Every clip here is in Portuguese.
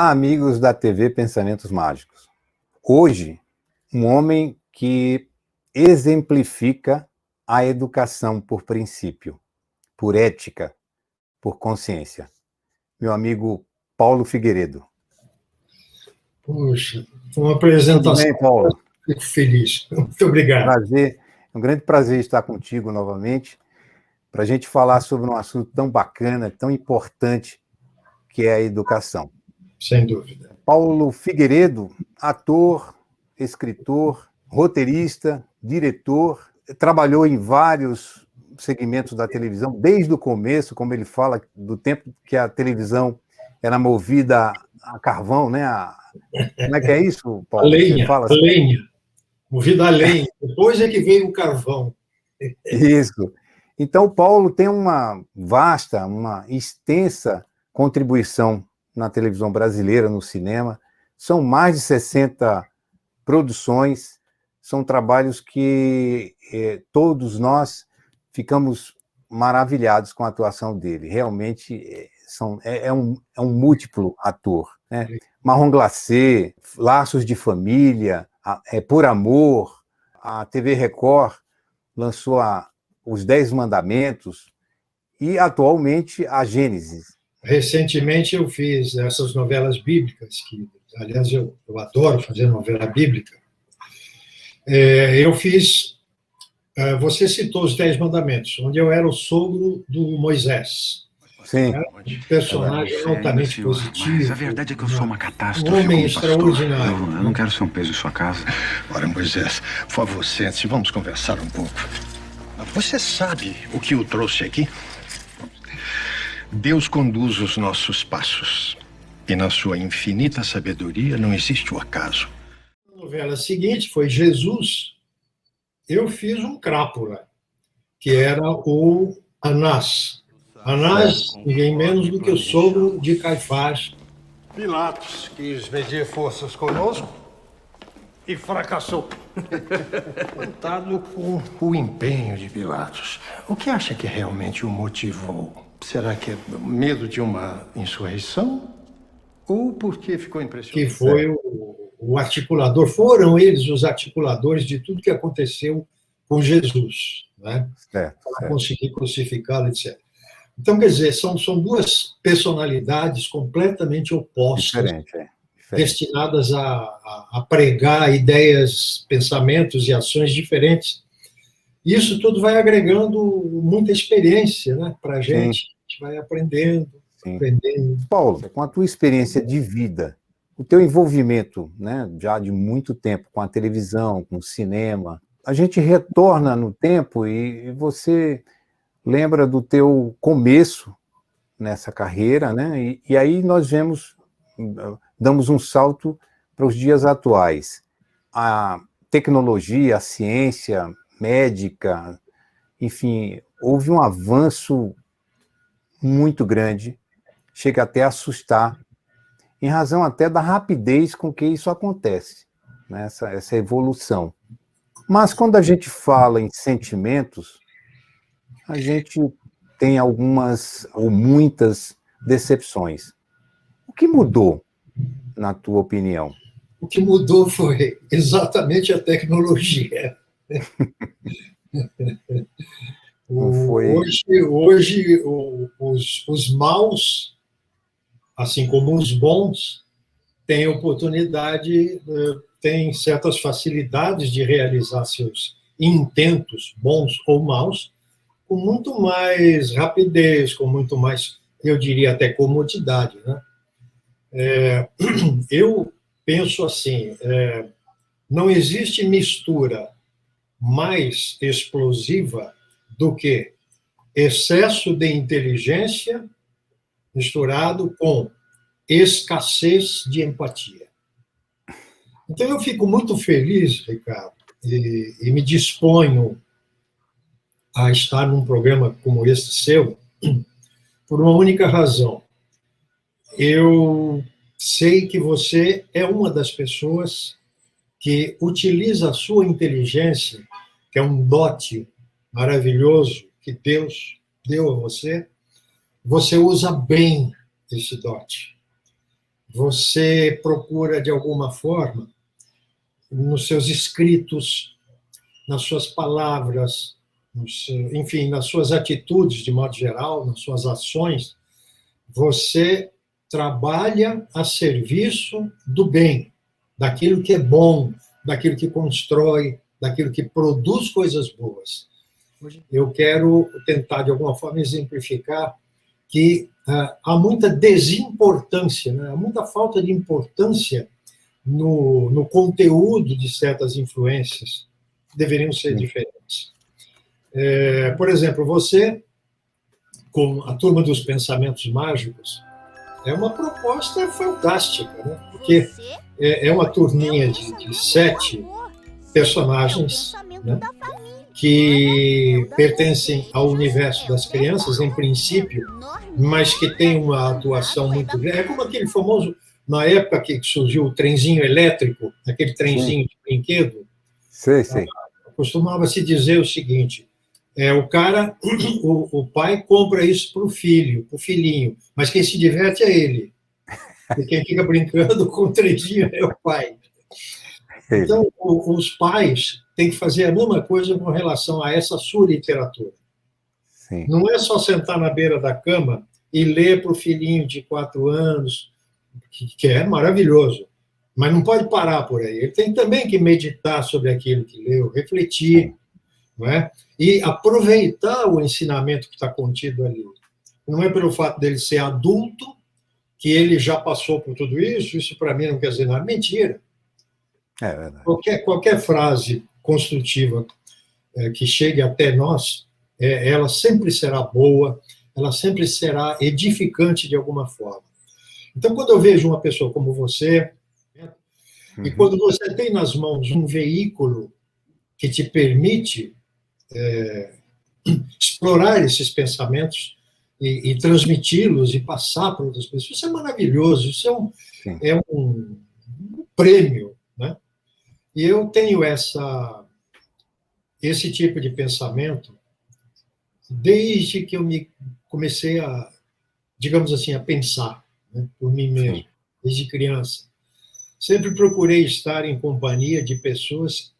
Olá, amigos da TV Pensamentos Mágicos. Hoje, um homem que exemplifica a educação por princípio, por ética, por consciência. Meu amigo Paulo Figueiredo. Puxa, uma apresentação. Tudo bem, Paulo? Fico feliz. Muito obrigado. Prazer, é um grande prazer estar contigo novamente, para a gente falar sobre um assunto tão bacana, tão importante, que é a educação. Sem dúvida. Paulo Figueiredo, ator, escritor, roteirista, diretor, trabalhou em vários segmentos da televisão, desde o começo, como ele fala, do tempo que a televisão era movida a carvão, né? Como é que é isso, Paulo? Lenha, Você fala assim? lenha. Movida a lenha. Depois é que veio o carvão. Isso. Então, o Paulo tem uma vasta, uma extensa contribuição na televisão brasileira, no cinema. São mais de 60 produções, são trabalhos que todos nós maravilhados com a atuação dele. Realmente é um múltiplo ator, né? Marrom Glacé, Laços de Família, Por Amor, a TV Record lançou os 10 Mandamentos e, atualmente, a Gênesis. Recentemente eu fiz essas novelas bíblicas, que, aliás, eu adoro fazer novela bíblica. Eu fiz... Você citou os 10 Mandamentos, onde eu era o sogro do Moisés. Sim. Era um personagem altamente positivo. Mas a verdade é que eu sou uma catástrofe. Um homem como pastor. extraordinário. Eu não quero ser um peso em sua casa. Ora, Moisés, por favor, sente-se, vamos conversar um pouco. Você sabe o que o trouxe aqui? Deus conduz os nossos passos. E na sua infinita sabedoria não existe o acaso. A novela seguinte foi Jesus. Eu fiz um crápula, que era o Anás. Anás, ninguém menos do que o sogro de Caifás. Pilatos quis medir forças conosco e fracassou. Contado com o empenho de Pilatos. O que acha que realmente o motivou? Será que é medo de uma insurreição? Ou porque ficou impressionado? Que foi o articulador, foram eles os articuladores de tudo que aconteceu com Jesus, né? Para conseguir crucificá-lo, etc. Então, quer dizer, são duas personalidades completamente opostas, destinadas a pregar ideias, pensamentos e ações diferentes. Isso tudo vai agregando muita experiência, né, para a gente. A gente vai aprendendo. Paulo, com a tua experiência de vida, o teu envolvimento, né, já de muito tempo com a televisão, com o cinema, a gente retorna no tempo e você lembra do teu começo nessa carreira, né? E aí nós damos um salto para os dias atuais. A tecnologia, a ciência médica, enfim, houve um avanço muito grande, chega até a assustar, em razão até da rapidez com que isso acontece, né? Essa evolução. Mas quando a gente fala em sentimentos, a gente tem algumas ou muitas decepções. O que mudou, na tua opinião? O que mudou foi exatamente a tecnologia. Hoje os maus, assim como os bons, têm oportunidade, têm certas facilidades de realizar seus intentos, bons ou maus, com muito mais rapidez, com muito mais, eu diria até comodidade, né? Eu penso assim, não existe mistura mais explosiva do que excesso de inteligência misturado com escassez de empatia. Então eu fico muito feliz, Ricardo, e me disponho a estar num programa como esse seu, por uma única razão. Eu sei que você é uma das pessoas que utiliza a sua inteligência, que é um dote maravilhoso que Deus deu a você, você usa bem esse dote. você procura, de alguma forma, nos seus escritos, nas suas palavras, enfim, nas suas atitudes, de modo geral, nas suas ações, você trabalha a serviço do bem, daquilo que é bom, daquilo que constrói, daquilo que produz coisas boas. Eu quero tentar, de alguma forma, exemplificar que há muita desimportância, né? Há muita falta de importância no conteúdo de certas influências que deveriam ser diferentes. Por exemplo, você, com a Turma dos Pensamentos Mágicos, é uma proposta fantástica, né? Porque é uma turminha de 7 personagens, né, que pertencem ao universo das crianças, em princípio, mas que tem uma atuação muito grande. É como aquele famoso, na época que surgiu o trenzinho elétrico, aquele trenzinho de brinquedo, Sei. Costumava-se dizer o seguinte: o pai compra isso para o filho, para o filhinho, mas quem se diverte é ele. E quem fica brincando com o trenzinho é o pai. Então, os pais têm que fazer a mesma coisa com relação a essa sua literatura. Sim. Não é só sentar na beira da cama e ler para o filhinho de 4 anos, que é maravilhoso, mas não pode parar por aí. Ele tem também que meditar sobre aquilo que leu, refletir, não é? E aproveitar o ensinamento que está contido ali. Não é pelo fato dele ser adulto que ele já passou por tudo isso. Isso, para mim, não quer dizer nada. Mentira. É verdade. Qualquer frase construtiva que chegue até nós, ela sempre será boa, ela sempre será edificante de alguma forma. Então, quando eu vejo uma pessoa como você, e quando você tem nas mãos um veículo que te permite explorar esses pensamentos e transmiti-los e passar para outras pessoas, isso é maravilhoso, isso é um prêmio, né? E eu tenho esse tipo de pensamento desde que eu comecei a, digamos assim, a pensar, né, por mim mesmo, desde criança. Sempre procurei estar em companhia de pessoas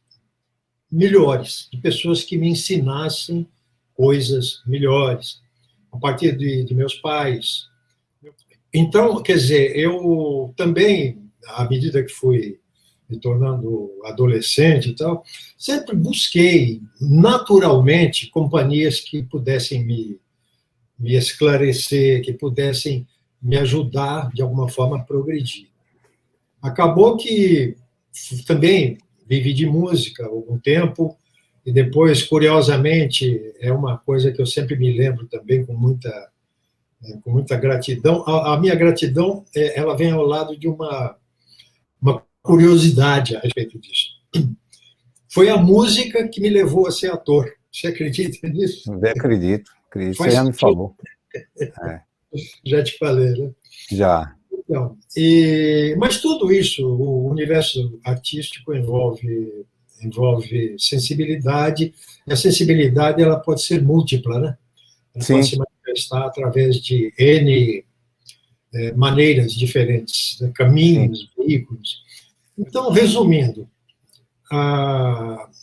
melhores, de pessoas que me ensinassem coisas melhores, a partir de meus pais. Então, quer dizer, eu também, à medida que fui me tornando adolescente e tal, sempre busquei, naturalmente, companhias que pudessem me esclarecer, que pudessem me ajudar, de alguma forma, a progredir. Acabou que também vivi de música algum tempo, e depois, curiosamente, é uma coisa que eu sempre me lembro também com muita gratidão. A minha gratidão, ela vem ao lado de uma curiosidade a respeito disso. Foi a música que me levou a ser ator. Você acredita nisso? Acredito. Você já me falou. Já te falei, né? Já. Então, mas tudo isso, o universo artístico envolve sensibilidade, e a sensibilidade ela pode ser múltipla, né? Ela pode se manifestar através de N maneiras diferentes, né? Caminhos, veículos. Então, resumindo,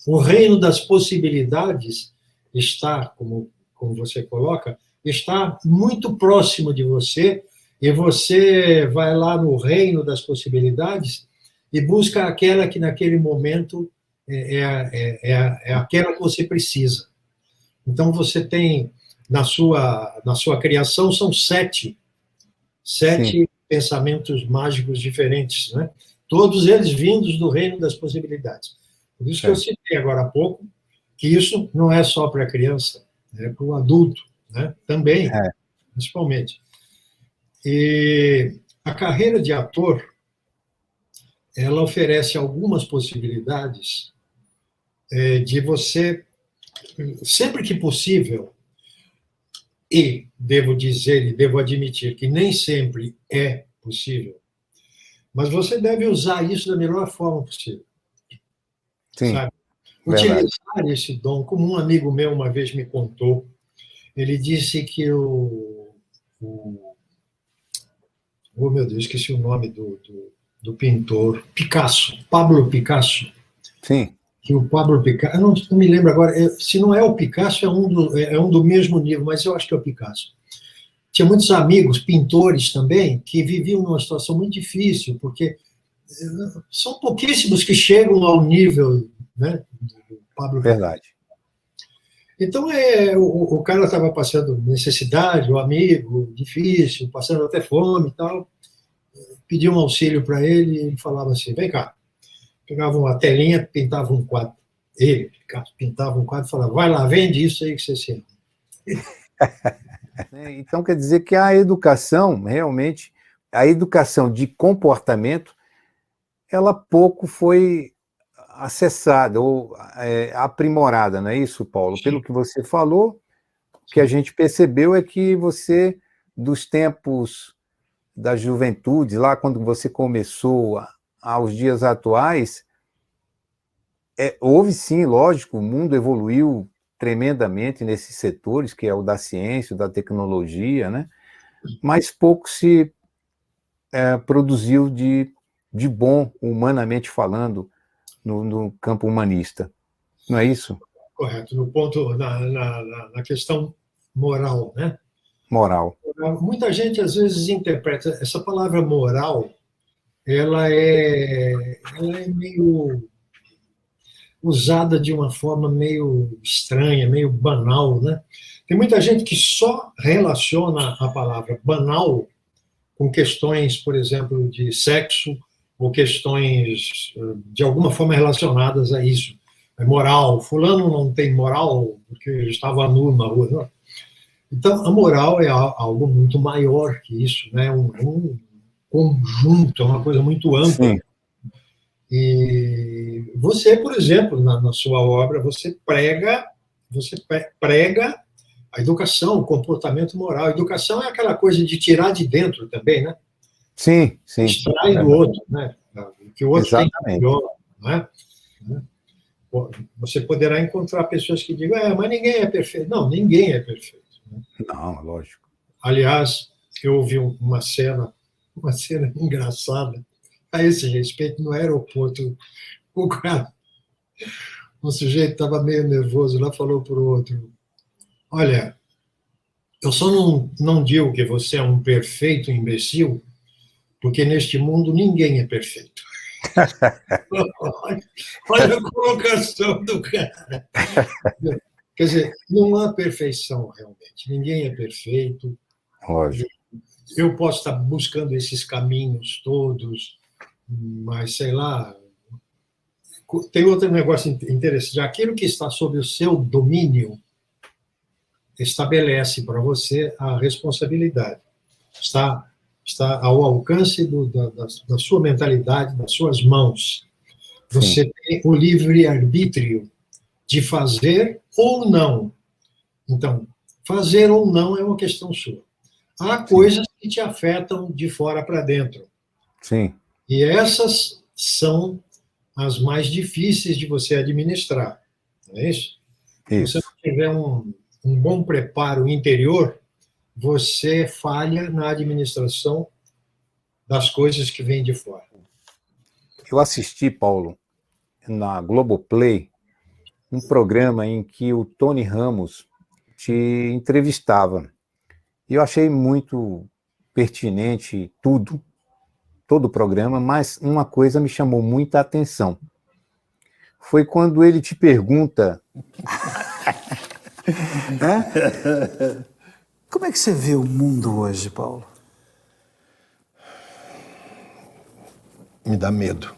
o reino das possibilidades está, como você coloca, está muito próximo de você, e você vai lá no reino das possibilidades e busca aquela que naquele momento é aquela que você precisa. Então, você tem, na sua criação, são 7 pensamentos mágicos diferentes, né? Todos eles vindos do reino das possibilidades. Por isso que eu citei agora há pouco que isso não é só para a criança, é para o adulto, né? Também, principalmente. E a carreira de ator, ela oferece algumas possibilidades de você, sempre que possível, e devo dizer e devo admitir que nem sempre é possível, mas você deve usar isso da melhor forma possível. Sim, sabe? Utilizar esse dom, como um amigo meu uma vez me contou, ele disse que o Oh, meu Deus, esqueci o nome do pintor. Picasso, Pablo Picasso. Sim. Que o Pablo Picasso, eu não me lembro agora, se não é o Picasso, é um do mesmo nível, mas eu acho que é o Picasso. Tinha muitos amigos, pintores também, que viviam numa situação muito difícil, porque são pouquíssimos que chegam ao nível, né, do Pablo Picasso. Verdade. Então, o cara estava passando necessidade, o amigo, difícil, passando até fome e tal, pediu um auxílio para ele, e ele falava assim, vem cá. Pegava uma telinha, pintava um quadro. Ele pintava um quadro e falava, vai lá, vende isso aí que você se Então, quer dizer que a educação, realmente, a educação de comportamento, ela pouco foi acessada ou aprimorada, não é isso, Paulo? Sim. Pelo que você falou, o que a gente percebeu é que você, dos tempos da juventude, lá quando você começou aos dias atuais, houve sim, lógico, o mundo evoluiu tremendamente nesses setores, que é o da ciência, da tecnologia, né? Mas pouco se produziu de bom, humanamente falando, no campo humanista. Não é isso? Correto, no ponto, na questão moral, né? Moral. Muita gente, às vezes, interpreta essa palavra moral, ela é meio usada de uma forma meio estranha, meio banal, né? Tem muita gente que só relaciona a palavra banal com questões, por exemplo, de sexo ou questões de alguma forma relacionadas a isso. É moral, fulano não tem moral porque estava nu na rua. Não. Então, a moral é algo muito maior que isso, né? Um conjunto, é uma coisa muito ampla. Sim. E você, por exemplo, na sua obra, você prega a educação, o comportamento moral. A educação é aquela coisa de tirar de dentro também, né? Sim, sim. Extrai do outro, né? O que o outro Exatamente. tem de melhor, né? Você poderá encontrar pessoas que digam, mas ninguém é perfeito. Não, ninguém é perfeito. Né? Não, lógico. Aliás, eu ouvi uma cena engraçada a esse respeito no aeroporto. Um sujeito estava meio nervoso lá, falou para o outro, olha, eu só não digo que você é um perfeito imbecil, porque neste mundo ninguém é perfeito. Olha a colocação do cara. Quer dizer, não há perfeição realmente. Ninguém é perfeito. Lógico. Eu posso estar buscando esses caminhos todos, mas sei lá. Tem outro negócio interessante. Aquilo que está sob o seu domínio estabelece para você a responsabilidade. Está ao alcance da sua mentalidade, das suas mãos. Você Sim. tem o livre-arbítrio de fazer ou não. Então, fazer ou não é uma questão sua. Há coisas que te afetam de fora para dentro. Sim. E essas são as mais difíceis de você administrar. Não é isso? Isso. Se você não tiver um bom preparo interior, você falha na administração das coisas que vêm de fora. Eu assisti, Paulo, na Globoplay, um programa em que o Tony Ramos te entrevistava. E eu achei muito pertinente todo o programa, mas uma coisa me chamou muita atenção. Foi quando ele te pergunta... Como é que você vê o mundo hoje, Paulo? Me dá medo.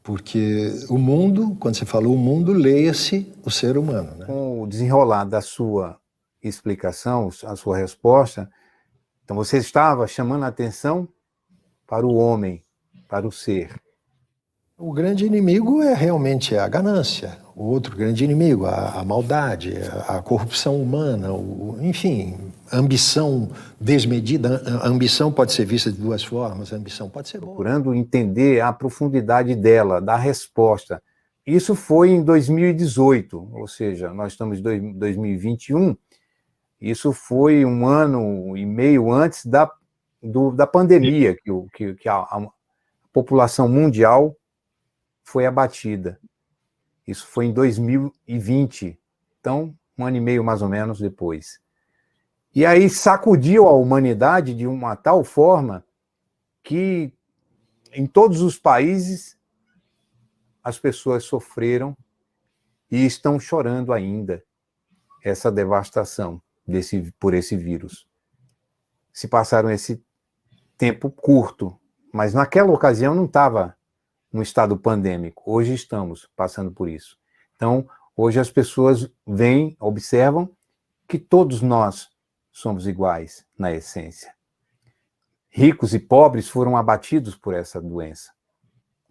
Porque o mundo, quando você falou o mundo, leia-se o ser humano. Né? Com o desenrolar da sua explicação, a sua resposta, então você estava chamando a atenção para o homem, para o ser. O grande inimigo é realmente a ganância. O outro grande inimigo, a maldade, a corrupção humana, enfim, a ambição desmedida. A ambição pode ser vista de duas formas. A ambição pode ser boa. Procurando entender a profundidade dela, da resposta. Isso foi em 2018, ou seja, nós estamos em 2021. Isso foi 1 ano e meio antes da pandemia, que a população mundial foi abatida. Isso foi em 2020, então 1 ano e meio mais ou menos depois. E aí sacudiu a humanidade de uma tal forma que em todos os países as pessoas sofreram e estão chorando ainda essa devastação por esse vírus. Se passaram esse tempo curto, mas naquela ocasião não estava no estado pandêmico. Hoje estamos passando por isso. Então, hoje as pessoas veem, observam que todos nós somos iguais na essência. Ricos e pobres foram abatidos por essa doença.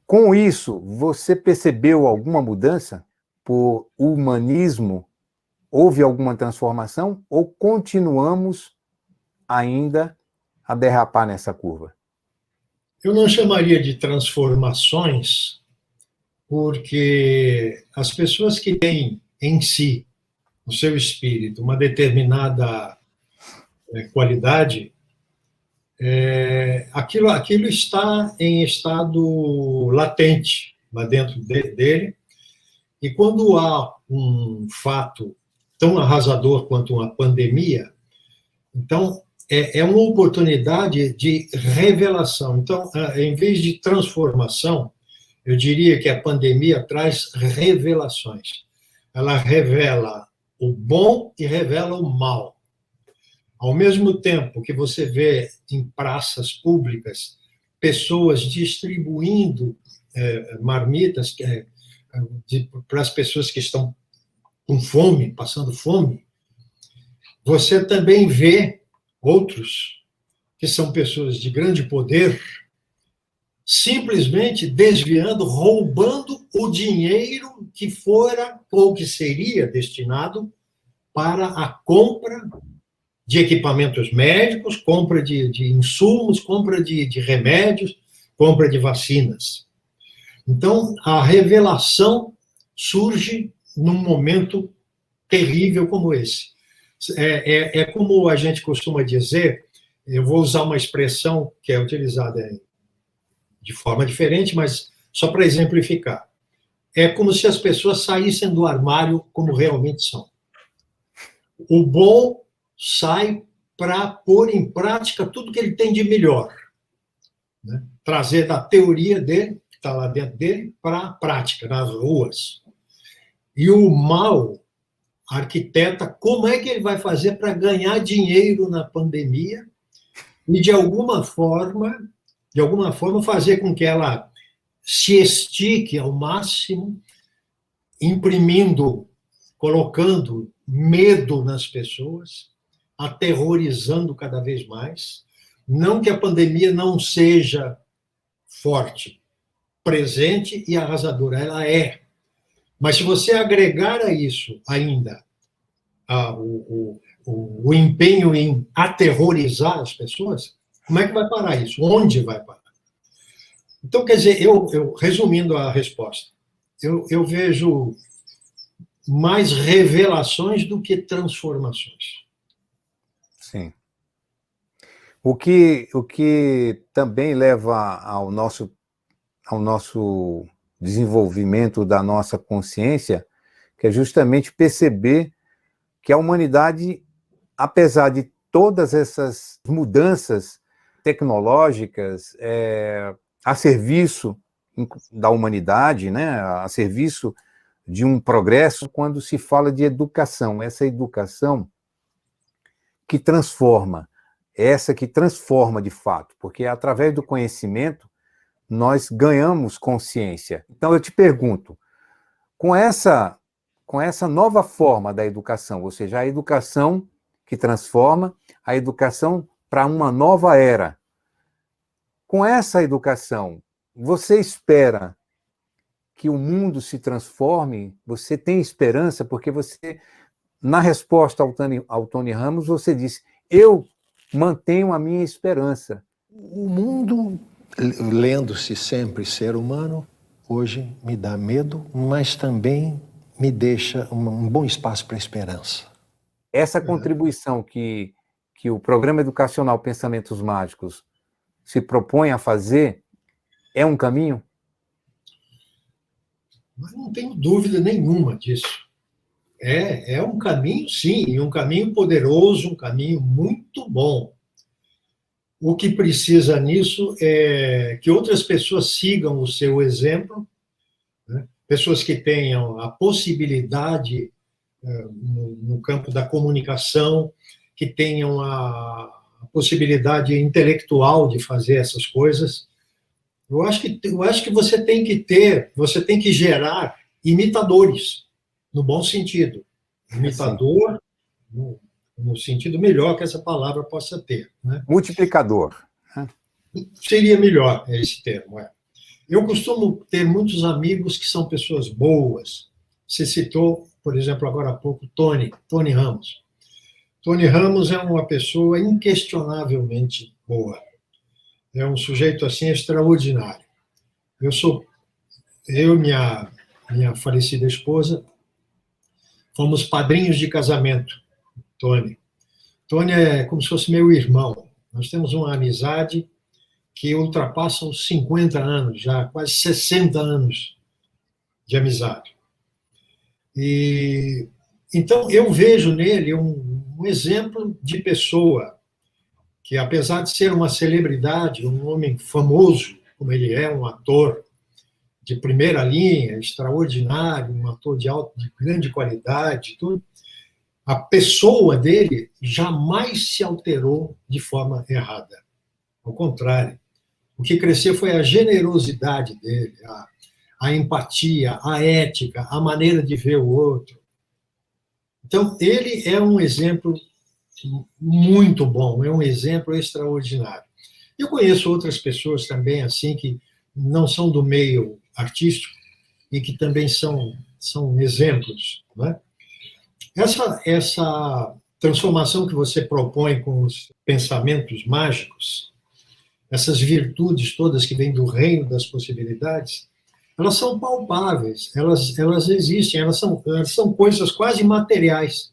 Com isso, você percebeu alguma mudança por humanismo? Houve alguma transformação ou continuamos ainda a derrapar nessa curva? Eu não chamaria de transformações, porque as pessoas que têm em si, no seu espírito, uma determinada qualidade, aquilo está em estado latente lá dentro dele, e quando há um fato tão arrasador quanto uma pandemia, então é uma oportunidade de revelação. Então, em vez de transformação, eu diria que a pandemia traz revelações. Ela revela o bom e revela o mal. Ao mesmo tempo que você vê em praças públicas pessoas distribuindo marmitas para as pessoas que estão com fome, passando fome, você também vê outros, que são pessoas de grande poder, simplesmente desviando, roubando o dinheiro que fora ou que seria destinado para a compra de equipamentos médicos, compra de insumos, compra de remédios, compra de vacinas. Então, a revelação surge num momento terrível como esse. É como a gente costuma dizer, eu vou usar uma expressão que é utilizada de forma diferente, mas só para exemplificar. É como se as pessoas saíssem do armário como realmente são. O bom sai para pôr em prática tudo que ele tem de melhor, né? Trazer da teoria dele, que está lá dentro dele, para a prática, nas ruas. E o mal arquiteta como é que ele vai fazer para ganhar dinheiro na pandemia e, de alguma forma fazer com que ela se estique ao máximo, imprimindo, colocando medo nas pessoas, aterrorizando cada vez mais. Não que a pandemia não seja forte, presente e arrasadora, ela é. Mas se você agregar a isso ainda o empenho em aterrorizar as pessoas, como é que vai parar isso? Onde vai parar? Então, quer dizer, resumindo a resposta, eu vejo mais revelações do que transformações. Sim. O que também leva ao nosso desenvolvimento da nossa consciência, que é justamente perceber que a humanidade, apesar de todas essas mudanças tecnológicas a serviço da humanidade, né, a serviço de um progresso, quando se fala de educação, essa educação que transforma, essa que transforma de fato, porque através do conhecimento nós ganhamos consciência. Então eu te pergunto, com essa nova forma da educação, ou seja, a educação que transforma, a educação para uma nova era, com essa educação, você espera que o mundo se transforme? Você tem esperança? Porque você, na resposta ao Tony Ramos, você disse, eu mantenho a minha esperança. O mundo, lendo-se sempre ser humano, hoje me dá medo, mas também me deixa um bom espaço para a esperança. Essa contribuição que o Programa Educacional Pensamentos Mágicos se propõe a fazer é um caminho? Mas não tenho dúvida nenhuma disso. É um caminho, sim, e um caminho poderoso, um caminho muito bom. O que precisa nisso é que outras pessoas sigam o seu exemplo, né? Pessoas que tenham a possibilidade no campo da comunicação, que tenham a possibilidade intelectual de fazer essas coisas. Eu acho que você tem que gerar imitadores, no bom sentido. Imitador, no sentido melhor que essa palavra possa ter, né? Multiplicador. Seria melhor esse termo. Eu costumo ter muitos amigos que são pessoas boas. Você citou, por exemplo, agora há pouco, Tony Ramos. Tony Ramos é uma pessoa inquestionavelmente boa. É um sujeito assim extraordinário. Eu e minha falecida esposa fomos padrinhos de casamento, Tony. Tony é como se fosse meu irmão. Nós temos uma amizade que ultrapassa os 50 anos, já quase 60 anos de amizade. E então eu vejo nele um exemplo de pessoa que, apesar de ser uma celebridade, um homem famoso, como ele é, um ator de primeira linha, extraordinário, um ator de grande qualidade, tudo, a pessoa dele jamais se alterou de forma errada. Ao contrário, o que cresceu foi a generosidade dele, a empatia, a ética, a maneira de ver o outro. Então, ele é um exemplo muito bom, é um exemplo extraordinário. Eu conheço outras pessoas também, assim, que não são do meio artístico e que também são exemplos, né? Essa transformação que você propõe com os pensamentos mágicos, essas virtudes todas que vêm do reino das possibilidades, elas são palpáveis, elas existem, elas são coisas quase materiais.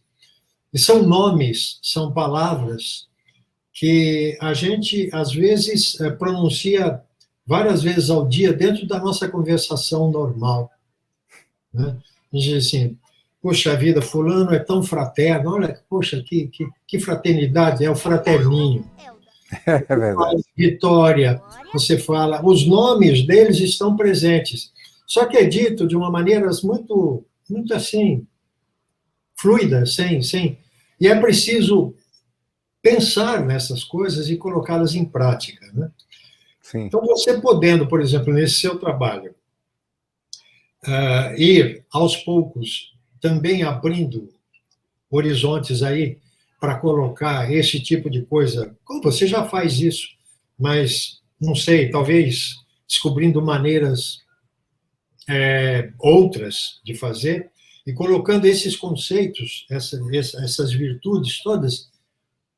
E são nomes, são palavras que a gente, às vezes, pronuncia várias vezes ao dia dentro da nossa conversação normal, né? A gente diz assim, poxa vida, fulano é tão fraterno, olha, poxa, que fraternidade, é o fraterninho. É verdade. Vitória, você fala, os nomes deles estão presentes, só que é dito de uma maneira muito, muito assim, fluida, e é preciso pensar nessas coisas e colocá-las em prática, né? Sim. Então, você podendo, por exemplo, nesse seu trabalho, ir aos poucos também abrindo horizontes aí para colocar esse tipo de coisa, como você já faz isso, mas, não sei, talvez descobrindo maneiras outras de fazer, e colocando esses conceitos, essas virtudes todas,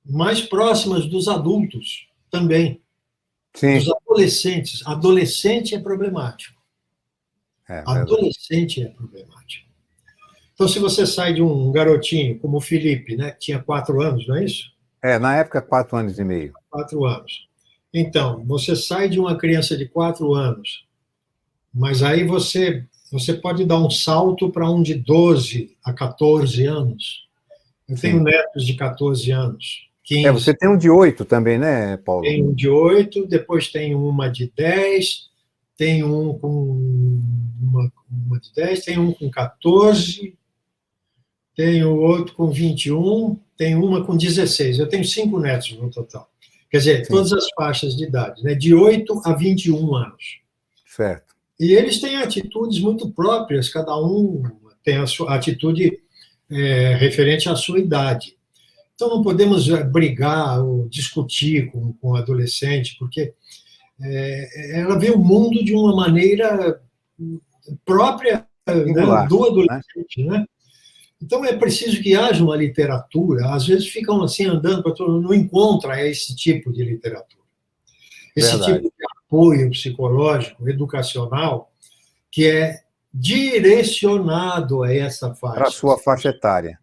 mais próximas dos adultos também, Sim. dos adolescentes. Adolescente é problemático. Adolescente é problemático. Então, se você sai de um garotinho como o Felipe, né, que tinha 4 anos, não é isso? Na época, 4 anos e meio. 4 anos. Então, você sai de uma criança de 4 anos, mas aí você pode dar um salto para um de 12 a 14 anos. Eu tenho netos de 14 anos, 15. Você tem um de 8 também, né, Paulo? Tem um de 8, depois tem uma de 10, tem um com uma de 10, tem um com 14, tem o outro com 21, tem uma com 16. Eu tenho 5 netos no total. Quer dizer, todas as faixas de idade, né, de 8 a 21 anos. Certo. E eles têm atitudes muito próprias, cada um tem a sua atitude referente à sua idade. Então, não podemos brigar ou discutir com o adolescente, porque ela vê o mundo de uma maneira própria, né, do adolescente, né? Então, é preciso que haja uma literatura. Às vezes ficam assim, andando, não encontra esse tipo de literatura. Esse tipo de apoio psicológico, educacional, que é direcionado a essa faixa. Para a sua faixa etária.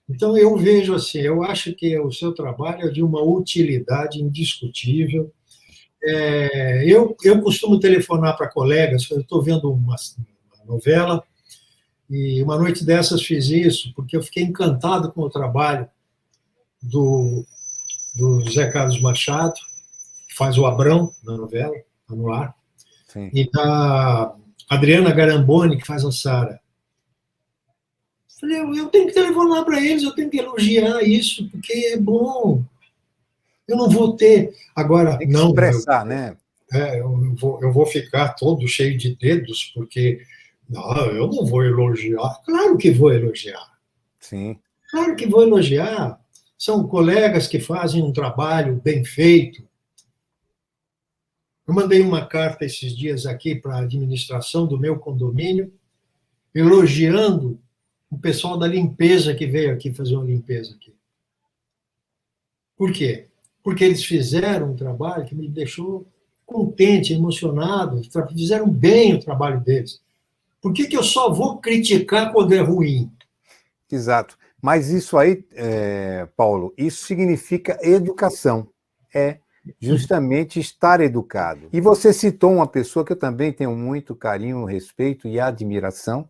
Então, eu vejo assim, eu acho que o seu trabalho é de uma utilidade indiscutível. Eu costumo telefonar para colegas, eu estou vendo uma novela, e uma noite dessas fiz isso, porque eu fiquei encantado com o trabalho do José Carlos Machado, que faz o Abrão na novela, está no ar, Sim. e da Adriana Garamboni, que faz a Sara. Falei, eu tenho que telefonar para eles, eu tenho que elogiar isso, porque é bom. Eu não vou ter. Agora, Tem que não. expressar, né? Eu vou ficar todo cheio de dedos, porque não, eu não vou elogiar. Claro que vou elogiar. Sim. Claro que vou elogiar. São colegas que fazem um trabalho bem feito. Eu mandei uma carta esses dias aqui para a administração do meu condomínio, elogiando o pessoal da limpeza que veio aqui fazer uma limpeza aqui. Por quê? Porque eles fizeram um trabalho que me deixou contente, emocionado, fizeram bem o trabalho deles. Por que eu só vou criticar quando é ruim? Exato. Mas isso aí, Paulo, isso significa educação. É justamente estar educado. E você citou uma pessoa que eu também tenho muito carinho, respeito e admiração,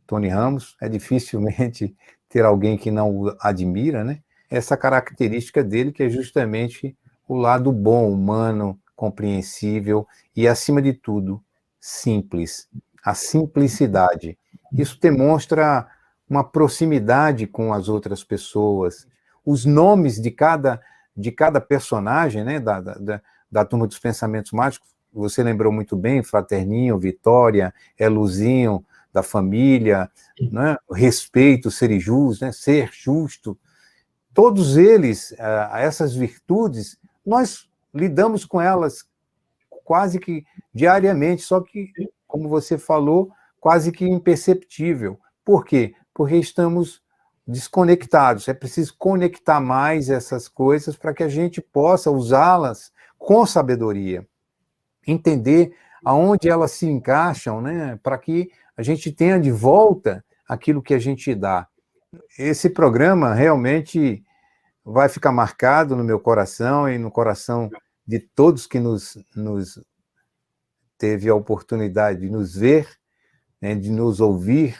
Tony Ramos. É dificilmente ter alguém que não o admira, né? Essa característica dele, que é justamente o lado bom, humano, compreensível e, acima de tudo, simples. A simplicidade. Isso demonstra uma proximidade com as outras pessoas. Os nomes de cada personagem, né, da Turma dos Pensamentos Mágicos, você lembrou muito bem, Fraterninho, Vitória, Eluzinho, da família, né, respeito, ser justo, né, ser justo. Todos eles, essas virtudes, nós lidamos com elas quase que diariamente, só que, como você falou, quase que imperceptível. Por quê? Porque estamos desconectados. É preciso conectar mais essas coisas para que a gente possa usá-las com sabedoria, entender aonde elas se encaixam, né, para que a gente tenha de volta aquilo que a gente dá. Esse programa realmente vai ficar marcado no meu coração e no coração de todos que nos teve a oportunidade de nos ver, né, de nos ouvir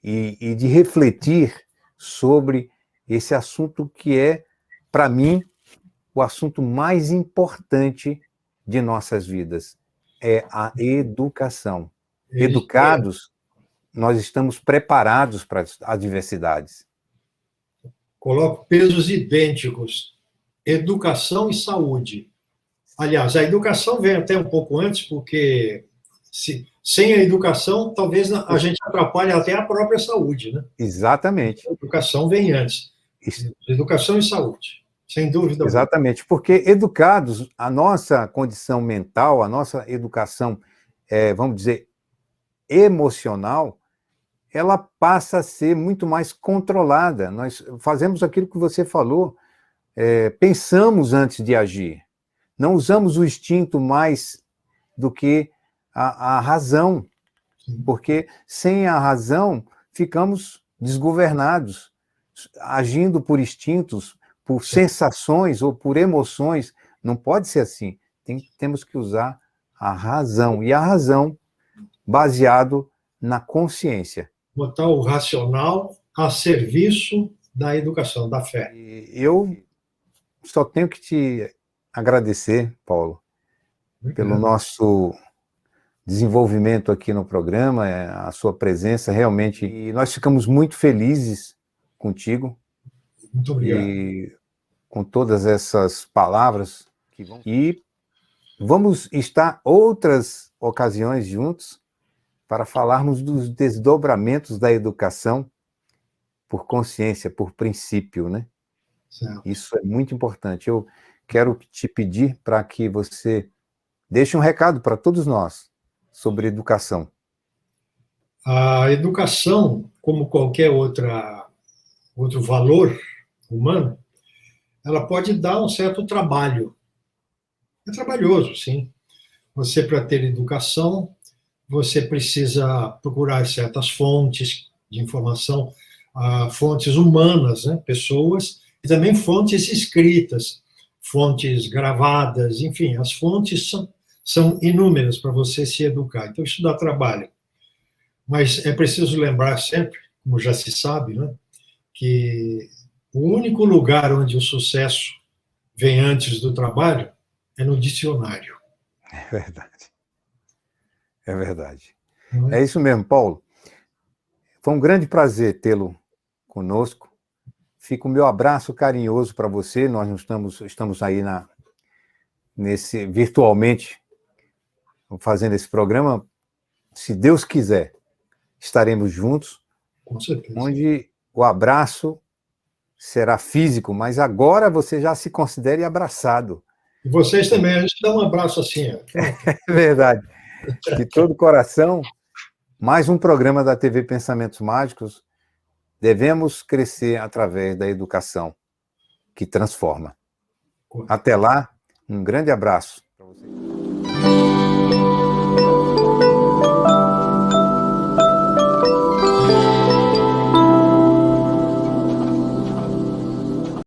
e de refletir sobre esse assunto que é, para mim, o assunto mais importante de nossas vidas, é a educação. Educados, nós estamos preparados para as adversidades. Coloco pesos idênticos, educação e saúde. Aliás, a educação vem até um pouco antes, porque sem a educação, talvez a gente atrapalhe até a própria saúde, né? Exatamente. A educação vem antes. Educação e saúde, sem dúvida. Exatamente, porque educados, a nossa condição mental, a nossa educação, vamos dizer, emocional, ela passa a ser muito mais controlada. Nós fazemos aquilo que você falou, pensamos antes de agir. Não usamos o instinto mais do que a razão, porque sem a razão ficamos desgovernados, agindo por instintos, por sensações ou por emoções. Não pode ser assim. Temos que usar a razão, e a razão baseado na consciência. Botar o racional a serviço da educação, da fé. Eu só tenho que te agradecer, Paulo, pelo nosso desenvolvimento aqui no programa, a sua presença realmente, e nós ficamos muito felizes contigo. Muito obrigado. E com todas essas palavras e vamos estar outras ocasiões juntos para falarmos dos desdobramentos da educação por consciência, por princípio, né? Certo. Isso é muito importante. Eu quero te pedir para que você deixe um recado para todos nós sobre educação. A educação, como qualquer outro valor humano, ela pode dar um certo trabalho. É trabalhoso, sim. Você, para ter educação, você precisa procurar certas fontes de informação. fontes humanas, né? Pessoas, e também fontes escritas, fontes gravadas, enfim, as fontes são inúmeras para você se educar. Então, isso dá trabalho. Mas é preciso lembrar sempre, como já se sabe, né, que o único lugar onde o sucesso vem antes do trabalho é no dicionário. É verdade. É verdade. Não é? É isso mesmo, Paulo. Foi um grande prazer tê-lo conosco. Fica o meu abraço carinhoso para você. Nós estamos aí virtualmente fazendo esse programa. Se Deus quiser, estaremos juntos. Com certeza. Onde o abraço será físico, mas agora você já se considere abraçado. E vocês também, a gente dá um abraço assim. Ó. É verdade. De todo o coração, mais um programa da TV Pensamentos Mágicos. Devemos crescer através da educação que transforma. Até lá, um grande abraço.